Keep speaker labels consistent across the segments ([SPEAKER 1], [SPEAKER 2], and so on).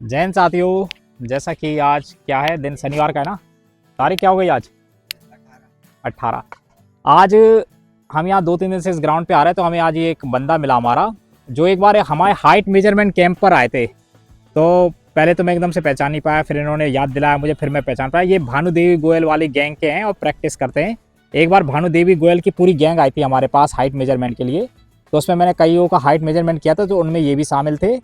[SPEAKER 1] जैन साथियों, जैसा कि आज क्या है, दिन शनिवार का है ना। तारीख क्या हो गई आज? 18। आज हम यहाँ 2-3 दिन से इस ग्राउंड पे आ रहे हैं, तो हमें आज ये एक बंदा मिला हमारा, जो एक बार हमारे हाइट मेजरमेंट कैंप पर आए थे। तो पहले तो मैं एकदम से पहचान नहीं पाया, फिर इन्होंने याद दिलाया मुझे, फिर मैं पहचान पाया। ये भानुदेवी गोयल वाली गैंग के हैं और प्रैक्टिस करते हैं। एक बार भानुदेवी गोयल की पूरी गैंग आई थी हमारे पास हाइट मेजरमेंट के लिए, तो उसमें मैंने कईयों का हाइट मेजरमेंट किया था, तो उनमें ये भी शामिल थे।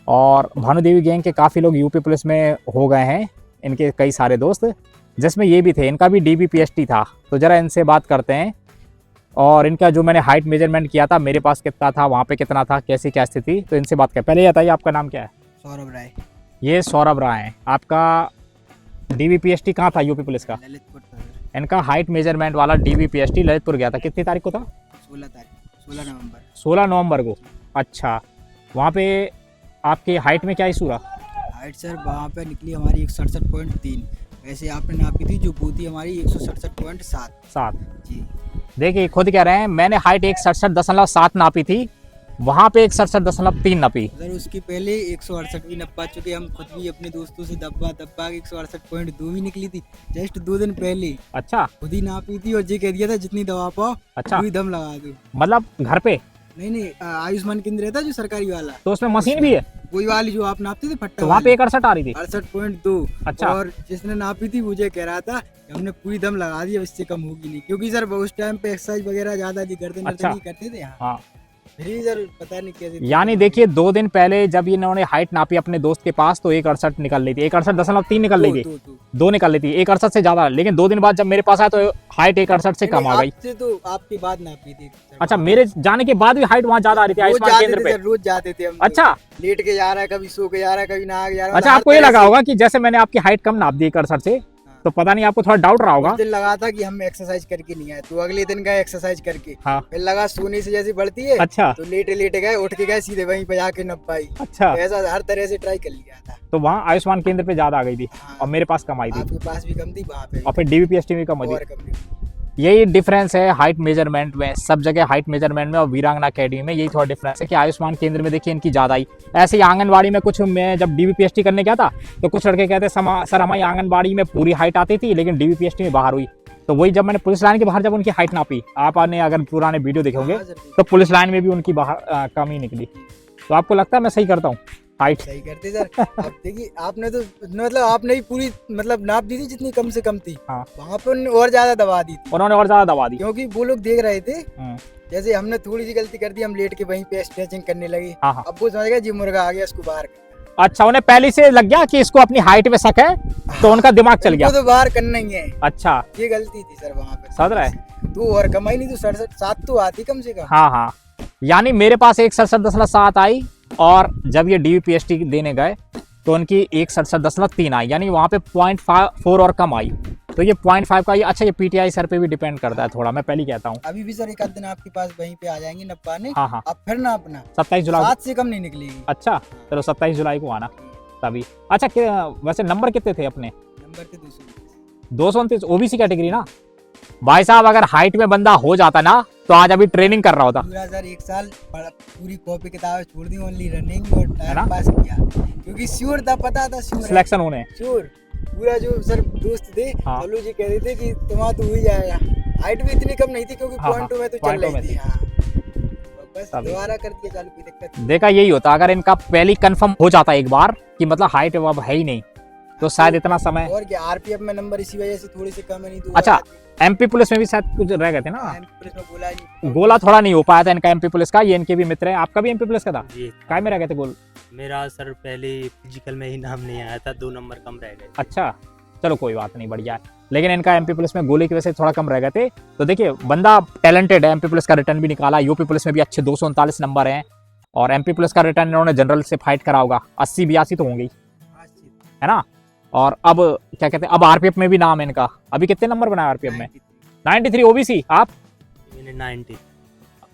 [SPEAKER 1] और भानुदेवी गैंग के काफ़ी लोग यूपी पुलिस में हो गए हैं, इनके कई सारे दोस्त, जिसमें ये भी थे। इनका भी DBPST था। तो ज़रा इनसे बात करते हैं, और इनका जो मैंने हाइट मेजरमेंट किया था, मेरे पास कितना था, वहाँ पे कितना था, कैसी क्या स्थिति, तो इनसे बात करें। पहले ये बताइए आपका नाम क्या है?
[SPEAKER 2] सौरभ राय।
[SPEAKER 1] ये सौरभ राय है। आपका DBPST कहाँ था यूपी पुलिस का?
[SPEAKER 2] ललितपुर था सर।
[SPEAKER 1] इनका हाइट मेजरमेंट वाला DBPST ललितपुर गया था। कितनी तारीख को था?
[SPEAKER 2] 16 नवंबर।
[SPEAKER 1] 16 नवंबर को। अच्छा, वहाँ पे आपके हाइट में क्या इशू रहा?
[SPEAKER 2] हाइट सर वहाँ पे निकली हमारी 167.3। वैसे आपने नापी थी जो पूती हमारी 167.7 जी।
[SPEAKER 1] देखिए खुद कह रहे हैं, मैंने हाइट 167.7 नापी थी, वहाँ पे 167.3 नापी।
[SPEAKER 2] सर उसकी पहले 168 भी नपा चुके हम खुद भी, अपने दोस्तों से दब्बा के 168.2 भी निकली थी जस्ट 2 दिन पहले।
[SPEAKER 1] अच्छा,
[SPEAKER 2] खुद ही नापी थी और ये कह दिया था जितनी दवा पाओ
[SPEAKER 1] अच्छा,
[SPEAKER 2] वही दम लगा दो।
[SPEAKER 1] मतलब घर पे?
[SPEAKER 2] नहीं, आयुष्मान केंद्र रहता है जो सरकारी वाला,
[SPEAKER 1] तो उसमें मशीन भी है?
[SPEAKER 2] वही वाली जो आप नापते थे फट्टा।
[SPEAKER 1] तो वहाँ पे 168 आ रही थी?
[SPEAKER 2] 68.2।
[SPEAKER 1] अच्छा।
[SPEAKER 2] और जिसने नापी थी मुझे कह रहा था कि हमने पूरी दम लगा दी, अब इससे कम होगी नहीं, क्योंकि सर उस टाइम पे एक्सरसाइज वगैरह ज्यादा नहीं करते,
[SPEAKER 1] अच्छा।
[SPEAKER 2] नहीं करते थे।
[SPEAKER 1] हाँ,
[SPEAKER 2] फिर सर पता नहीं कैसे।
[SPEAKER 1] यानी देखिए 2 दिन पहले जब इन्होंने हाइट नापी अपने दोस्त के पास, तो 168 निकल रही थी, 168.3 निकल रही थी, 2 निकल रही थी, 168 से ज्यादा। लेकिन 2 दिन बाद जब मेरे पास आया तो हाइट 168 से कम आ गई।
[SPEAKER 2] आपसे तो आपकी बात नापी थी।
[SPEAKER 1] अच्छा, मेरे जाने के बाद भी हाइट वहाँ ज्यादा आ रही थी आयुष्मान केंद्र पे?
[SPEAKER 2] रोज जाते थे हम।
[SPEAKER 1] अच्छा,
[SPEAKER 2] लेट के जा रहा है, कभी सो के जा रहा है, कभी नहा के जा रहा है।
[SPEAKER 1] अच्छा, आपको ये लगा होगा कि जैसे मैंने आपकी हाइट कम नाप दी 168 से, तो पता नहीं आपको थोड़ा डाउट रहा होगा।
[SPEAKER 2] दिन लगा था कि हम एक्सरसाइज करके नहीं आए, तो अगले दिन गए एक्सरसाइज करके।
[SPEAKER 1] हाँ।
[SPEAKER 2] फिर लगा सोने से जैसी बढ़ती है।
[SPEAKER 1] अच्छा,
[SPEAKER 2] तो लेटे गए, उठ के गए सीधे वहीं पे जाके नप पाई।
[SPEAKER 1] अच्छा,
[SPEAKER 2] तो ऐसा हर तरह से ट्राई कर लिया था।
[SPEAKER 1] तो वहाँ आयुष्मान केंद्र पे ज्यादा आ गई थी।
[SPEAKER 2] हाँ।
[SPEAKER 1] और मेरे पास कम आई थी।
[SPEAKER 2] आपके पास भी कम थी, वहाँ पे
[SPEAKER 1] और फिर DBPST भी कम हुई
[SPEAKER 2] और
[SPEAKER 1] थी।
[SPEAKER 2] कम थी।
[SPEAKER 1] यही डिफरेंस है हाइट मेजरमेंट में, सब जगह हाइट मेजरमेंट में और वीरांगना अकेडमी में यही थोड़ा डिफरेंस है कि आयुष्मान केंद्र में देखिए इनकी ज़्यादा ही। ऐसे ही आंगनबाड़ी में कुछ, मैं जब DBPST करने गया था तो कुछ लड़के कहते सर हमारी आंगनबाड़ी में पूरी हाइट आती थी, लेकिन DBPST में बाहर हुई। तो वही जब मैंने पुलिस लाइन के बाहर जब उनकी हाइट नापी, आपने अगर पुराने वीडियो देखे होंगे, तो पुलिस लाइन में भी उनकी बाहर कम ही निकली। तो आपको लगता है मैं सही करता हूँ हाइट?
[SPEAKER 2] सही करते सर। अब देखिए आपने तो मतलब आपने ही पूरी मतलब नाप दी थी जितनी कम से कम थी।
[SPEAKER 1] हाँ।
[SPEAKER 2] वहाँ पे उन्होंने और ज्यादा दबा दी थी।
[SPEAKER 1] उन्होंने और ज़्यादा दबा दी,
[SPEAKER 2] क्योंकि वो लोग देख रहे थे। जैसे हमने थोड़ी सी गलती कर दी, हम लेट के वहीं पे स्ट्रेचिंग करने लगे।
[SPEAKER 1] हाँ, हाँ।
[SPEAKER 2] अब वो समझ गया जी मुर्गा आ गया, इसको बाहर कर।
[SPEAKER 1] अच्छा, उन्हें पहले से लग गया कि इसको अपनी हाइट में शक है, तो उनका दिमाग चल गया।
[SPEAKER 2] तो बाहर करना ही है।
[SPEAKER 1] अच्छा,
[SPEAKER 2] ये गलती थी सर वहाँ पे।
[SPEAKER 1] समझ रहा है?
[SPEAKER 2] तो और कमाई नहीं तो 67 तो आती कम से कम।
[SPEAKER 1] हाँ, हाँ, यानी मेरे पास 167.7 आई, और जब ये DBPST देने गए तो उनकी 167.3 आई, यानी वहाँ पे 0.4 और कम आई। तो ये 0.5 का ये, अच्छा, ये PTI सर पे भी डिपेंड करता है थोड़ा, मैं पहले ही कहता हूँ।
[SPEAKER 2] अभी भी सर एक आध दिन आपके पास वहीं पे आ जाएंगे नपाने।
[SPEAKER 1] हाँ, हाँ,
[SPEAKER 2] अब फिर ना अपना
[SPEAKER 1] 27 जुलाई।
[SPEAKER 2] 7 से कम नहीं निकलेगी।
[SPEAKER 1] अच्छा, चलो 27 जुलाई को आना तभी। अच्छा, वैसे नंबर कितने थे अपने?
[SPEAKER 2] नंबर के 229।
[SPEAKER 1] 229 OBC कैटेगरी ना भाई साहब। अगर हाइट में बंदा हो जाता ना, तो आज अभी ट्रेनिंग कर रहा होता।
[SPEAKER 2] पूरा सर 1 साल पूरी कॉपी किताबें छोड़ दी, ओनली रनिंग और
[SPEAKER 1] है ना?
[SPEAKER 2] टाइम पास किया, क्योंकि श्योर था, पता था श्योर
[SPEAKER 1] सिलेक्शन होने।
[SPEAKER 2] श्योर। पूरा जो सर दोस्त थे,
[SPEAKER 1] हाँ।
[SPEAKER 2] चलो जी कह रहे थे कि तुम्हारा तो हो ही जाएगा। हाइट भी इतनी कम नहीं थी, क्योंकि
[SPEAKER 1] हाँ,
[SPEAKER 2] पॉइंट में तो
[SPEAKER 1] पॉइंट
[SPEAKER 2] चल
[SPEAKER 1] में
[SPEAKER 2] रही थी।
[SPEAKER 1] थी।
[SPEAKER 2] हाँ। बस
[SPEAKER 1] तभी।
[SPEAKER 2] दोबारा कर दिया चालू, कोई दिक्कत नहीं।
[SPEAKER 1] देखा, यही होता अगर इनका पहले कंफर्म हो जाता एक बार कि मतलब हाइट अब है ही नहीं, तो शायद इतना समय।
[SPEAKER 2] और क्या RPF में नंबर इसी वजह से थोड़ी सी कम है, नहीं तो
[SPEAKER 1] अच्छा, MP पुलिस में भी शायद कुछ रह गए थे ना?
[SPEAKER 2] पुलिस में बोला ही नहीं।
[SPEAKER 1] गोला थोड़ा नहीं हो पाया था इनका MP पुलिस का। ये इनके भी मित्र है। आपका भी MP पुलिस का था?
[SPEAKER 3] जी,
[SPEAKER 1] काय में रह गए थे गोल?
[SPEAKER 3] मेरा सर पहले फिजिकल में ही नाम नहीं आया था, 2 नंबर कम रह गए।
[SPEAKER 1] अच्छा, चलो कोई बात नहीं, बढ़िया है। लेकिन इनका MP पुलिस में गोली की वजह से थोड़ा कम रह गए थे। तो देखिए बंदा टैलेंटेड है, MP पुलिस का रिटर्न भी निकाला, यूपी पुलिस में भी अच्छे 239 नंबर हैं, और MP पुलिस का रिटर्न इन्होंने जनरल से फाइट करा होगा, 80-82 तो होंगे, है ना? और अब क्या कहते हैं, अब RPF में भी नाम है इनका। अभी कितने नंबर बनाया RPF में? 93 OBC। आप?
[SPEAKER 3] मैंने 90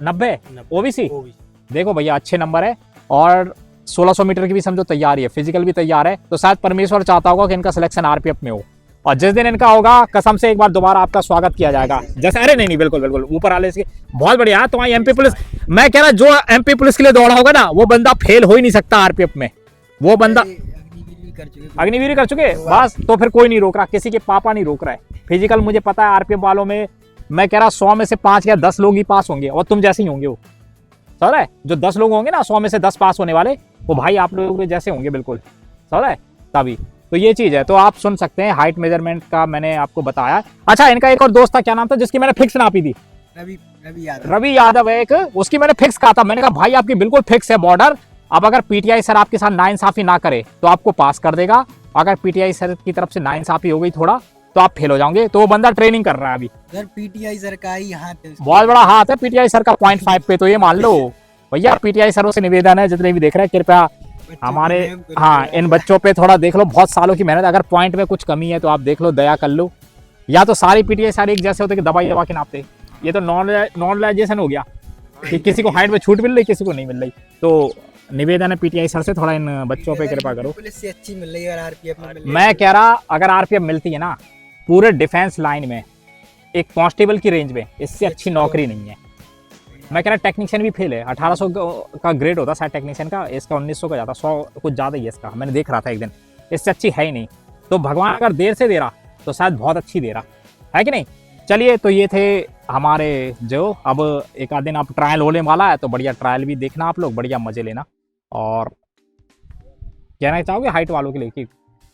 [SPEAKER 1] 90 OBC।
[SPEAKER 3] OBC।
[SPEAKER 1] देखो भैया, अच्छे नंबर है, और 1600 मीटर की भी समझो तैयारी है, फिजिकल भी तैयार है। तो शायद परमेश्वर चाहता होगा कि इनका सिलेक्शन RPF में हो, और जिस दिन इनका होगा कसम से एक बार दोबारा आपका स्वागत किया जाएगा। जैसे, अरे नहीं, बिल्कुल बिल्कुल, ऊपर वाले इसके बहुत बढ़िया। तो MP पुलिस, मैं कह रहा जो MP पुलिस के लिए दौड़ा होगा ना, वो बंदा फेल हो ही नहीं सकता RPF में। वो बंदा
[SPEAKER 2] कर चुके।
[SPEAKER 1] अग्निवीर कर चुके बस, तो फिर कोई नहीं रोक रहा, किसी के पापा नहीं रोक रहा है। फिजिकल मुझे पता है आरपीएफ वालों में, मैं कह रहा 100 में से 5 या 10 लोग ही पास होंगे, और तुम जैसे ही होंगे वो। समझ रहा है, जो 10 लोग होंगे ना 100 में से 10 पास होने वाले, वो भाई आप लोगों के जैसे होंगे बिल्कुल। समझ रहा है, तभी तो ये चीज है। तो आप सुन सकते हैं हाइट मेजरमेंट का मैंने आपको बताया। अच्छा, इनका एक और दोस्त था, क्या नाम था जिसकी मैंने फिक्स नापी थी? रवि यादव है एक, उसकी मैंने फिक्स कहा था। मैंने कहा भाई आपकी बिल्कुल फिक्स है बॉर्डर, अब अगर पीटीआई सर आपके साथ नाइंसाफी ना करे तो आपको पास कर देगा, अगर पीटीआई सर की तरफ से नाइंसाफी हो गई थोड़ा तो आप फेल हो जाओगे। तो वो बंदा ट्रेनिंग कर रहा है अभी।
[SPEAKER 2] सर पीटीआई सर का ही हाथ है,
[SPEAKER 1] बहुत बड़ा हाथ है पीटीआई सर का 0.5 पे, तो ये मान लो भैया। पीटीआई सरों से निवेदन है, जितने भी देख रहे हैं कृपया हमारे, हाँ, इन बच्चों पे थोड़ा देख लो, बहुत सालों की मेहनत। अगर पॉइंट में कुछ कमी है तो आप देख लो, दया कर लो। या तो सारी पीटीआई सारे एक जैसे होते कि दवाई दवा के नापते, ये तो नॉर्मलाइजेशन हो गया कि किसी को हाइट में छूट मिल रही, किसी को नहीं मिल रही। तो निवेदन है पीटीआई सर से, थोड़ा इन बच्चों पे कृपा करो।
[SPEAKER 2] पुलिस से अच्छी मिल रही है और आरपीएफ में मिल रही है।
[SPEAKER 1] मैं कह रहा अगर आरपीएफ मिलती है ना पूरे डिफेंस लाइन में एक कांस्टेबल की रेंज में, इससे अच्छी नौकरी नहीं है। मैं कह रहा टेक्नीशियन भी फेल है, 1800 का ग्रेड होता शायद टेक्नीशियन का, इसका 1900 का जाता, 100 कुछ ज़्यादा ही है इसका, मैंने देख रहा था एक दिन। इससे अच्छी है ही नहीं। तो भगवान अगर देर से दे रहा तो शायद बहुत अच्छी दे रहा है कि नहीं। चलिए, तो ये थे हमारे जो, अब एक आध दिन आप ट्रायल होने वाला है तो बढ़िया ट्रायल भी देखना आप लोग, बढ़िया मजे लेना। और कहना चाहोगे हाइट वालों के लिए कि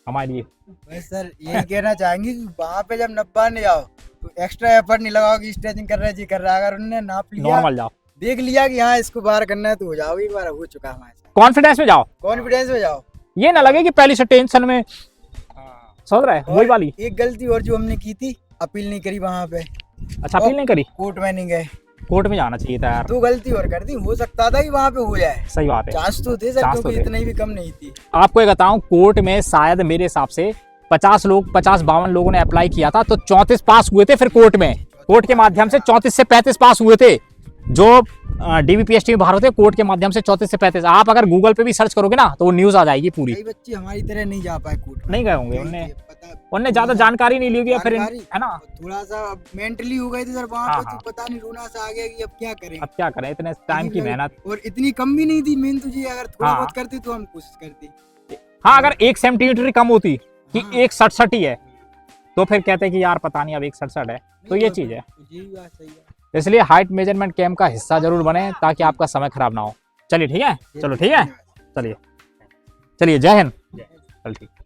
[SPEAKER 1] हमारे लिए?
[SPEAKER 2] बस सर यही कहना चाहेंगे कि वहाँ पे जब नब्बाने जाओ तो एक्स्ट्रा एफर्ट नहीं लगाओ कि स्ट्रेचिंग कर रहा है जी कर रहा है। अगर उन्होंने नाप लिया,
[SPEAKER 1] नॉर्मल जाओ,
[SPEAKER 2] देख लिया कि हाँ इसको बाहर करना है तो हो जाओ, एक बार हो चुका हमारे साथ।
[SPEAKER 1] कॉन्फिडेंस में जाओ,
[SPEAKER 2] कॉन्फिडेंस में जाओ,
[SPEAKER 1] ये ना लगे कि पहली से टेंशन में। समझ रहा है, वही वाली।
[SPEAKER 2] एक गलती और जो हमने की थी, अपील नहीं करी वहाँ पे।
[SPEAKER 1] अच्छा, अपील नहीं करी,
[SPEAKER 2] कोर्ट में नहीं गए,
[SPEAKER 1] कोर्ट में जाना चाहिए था यार।
[SPEAKER 2] तो गलती और कर दी, हो सकता था कि वहाँ पे हो जाए।
[SPEAKER 1] सही बात है,
[SPEAKER 2] चांस तो थे सर,
[SPEAKER 1] चांस तो
[SPEAKER 2] क्योंकि
[SPEAKER 1] थे।
[SPEAKER 2] इतनी भी कम नहीं थी।
[SPEAKER 1] आपको ये बताऊं, कोर्ट में शायद मेरे हिसाब से 50-52 लोगों ने अप्लाई किया था, तो 34 पास हुए थे। फिर कोर्ट के माध्यम से 34 से 35 पास हुए थे, जो डीबीपीएसटी में बाहर होते, कोर्ट के माध्यम से 34 से 35। आप अगर गूगल पे भी सर्च करोगे ना तो वो न्यूज आ जाएगी पूरी।
[SPEAKER 2] कई बच्चे हमारी तरह नहीं जा पाए कोर्ट में,
[SPEAKER 1] नहीं गए होंगे,
[SPEAKER 2] नहीं थे,
[SPEAKER 1] उनने ज्यादा जानकारी नहीं ली होगी, या फिर है ना,
[SPEAKER 2] थोड़ा सा मेंटली हो गए थे सर वहाँ
[SPEAKER 1] हाँ,
[SPEAKER 2] पे। तो पता नहीं, रोना सा आ गया कि अब क्या करें।
[SPEAKER 1] अब क्या करें, इतने टाइम की मेहनत।
[SPEAKER 2] और इतनी कम भी नहीं थी मेन तो जी, अगर थोड़ा
[SPEAKER 1] हाँ।
[SPEAKER 2] बहुत करते तो हम कोशिश करते।
[SPEAKER 1] हाँ, अगर 1 सेंटीमीटर कम होती कि
[SPEAKER 2] हाँ।
[SPEAKER 1] 1.67 ही है तो फिर कहते कि यार पता नहीं अब 1.67 है। तो ये चीज है,
[SPEAKER 2] ये बात सही है।
[SPEAKER 1] इसलिए हाइट मेजरमेंट कैंप का हिस्सा जरूर बने ताकि आपका समय खराब ना हो। चलिए ठीक है, चलो ठीक है, चलिए जय हिंद। चल ठीक।